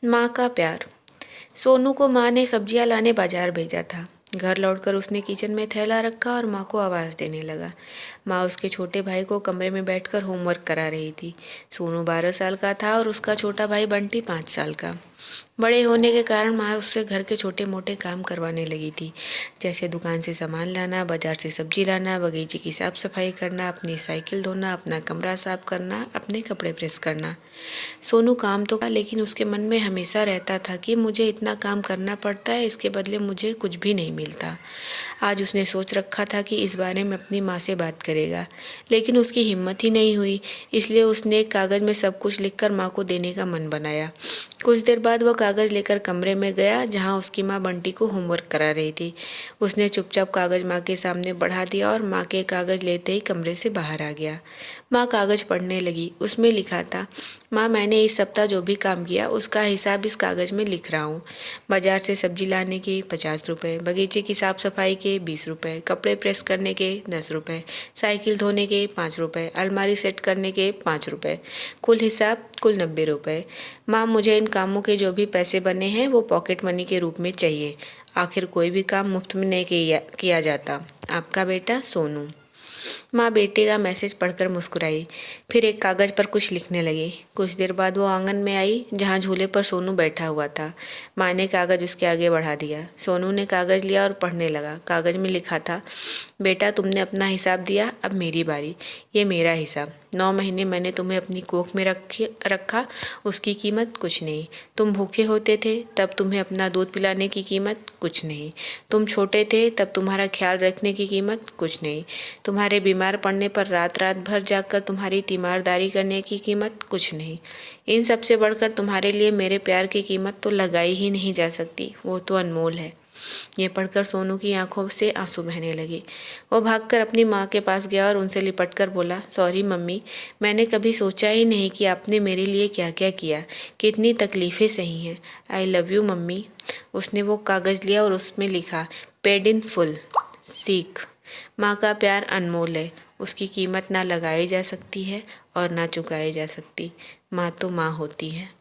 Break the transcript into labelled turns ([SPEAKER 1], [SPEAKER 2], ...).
[SPEAKER 1] माँ का प्यार। सोनू को माँ ने सब्जियाँ लाने बाजार भेजा था। घर लौटकर उसने किचन में थैला रखा और माँ को आवाज़ देने लगा। माँ उसके छोटे भाई को कमरे में बैठकर होमवर्क करा रही थी। सोनू 12 साल का था और उसका छोटा भाई बंटी 5 साल का। बड़े होने के कारण माँ उससे घर के छोटे मोटे काम करवाने लगी थी, जैसे दुकान से सामान लाना, बाजार से सब्जी लाना, बगीचे की साफ सफाई करना, अपनी साइकिल धोना, अपना कमरा साफ करना, अपने कपड़े प्रेस करना। सोनू काम तो था, लेकिन उसके मन में हमेशा रहता था कि मुझे इतना काम करना पड़ता है, इसके बदले मुझे कुछ भी नहीं मिलता। आज उसने सोच रखा था कि इस बारे में अपनी माँ से बात करेगा, लेकिन उसकी हिम्मत ही नहीं हुई। इसलिए उसने एक कागज़ में सब कुछ लिखकर माँ को देने का मन बनाया। कुछ देर बाद वह कागज़ लेकर कमरे में गया जहाँ उसकी माँ बंटी को होमवर्क करा रही थी। उसने चुपचाप कागज़ माँ के सामने बढ़ा दिया और माँ के कागज़ लेते ही कमरे से बाहर आ गया। माँ कागज़ पढ़ने लगी। उसमें लिखा था, माँ, मैंने इस सप्ताह जो भी काम किया उसका हिसाब इस कागज़ में लिख रहा हूँ। बाजार से सब्जी लाने के 50 रुपये, बगीचे की साफ़ सफाई के 20 रुपये, कपड़े प्रेस करने के 10 रुपये, साइकिल धोने के 5 रुपये, अलमारी सेट करने के 5 रुपये, कुल हिसाब कुल 90 रुपये। माँ, मुझे इन कामों के जो भी पैसे बने हैं वो पॉकेट मनी के रूप में चाहिए। आखिर कोई भी काम मुफ्त में नहीं किया जाता। आपका बेटा सोनू। माँ बेटे का मैसेज पढ़कर मुस्कुराई, फिर एक कागज़ पर कुछ लिखने लगी। कुछ देर बाद वो आंगन में आई जहाँ झूले पर सोनू बैठा हुआ था। माँ ने कागज़ उसके आगे बढ़ा दिया। सोनू ने कागज़ लिया और पढ़ने लगा। कागज़ में लिखा था, बेटा, तुमने अपना हिसाब दिया, अब मेरी बारी। ये मेरा हिसाब। 9 महीने मैंने तुम्हें अपनी कोख में रखा, उसकी कीमत कुछ नहीं। तुम भूखे होते थे तब तुम्हें अपना दूध पिलाने की कीमत कुछ नहीं। तुम छोटे थे तब तुम्हारा ख्याल रखने की कीमत कुछ नहीं। तुम्हारे बीमार पड़ने पर रात रात भर जाकर तुम्हारी तीमारदारी करने की कीमत कुछ नहीं। इन सब से बढ़कर तुम्हारे लिए मेरे प्यार की कीमत तो लगाई ही नहीं जा सकती, वो तो अनमोल है। ये पढ़कर सोनू की आंखों से आंसू बहने लगे। वो भागकर अपनी माँ के पास गया और उनसे लिपटकर बोला, सॉरी मम्मी, मैंने कभी सोचा ही नहीं कि आपने मेरे लिए क्या क्या किया, कितनी तकलीफ़ें सही हैं। I love you mummy. उसने वो कागज़ लिया और उसमें लिखा, पेड इन फुल। सीख। माँ का प्यार अनमोल है, उसकी कीमत ना लगाई जा सकती है और ना चुकाई जा सकती। माँ तो माँ होती है।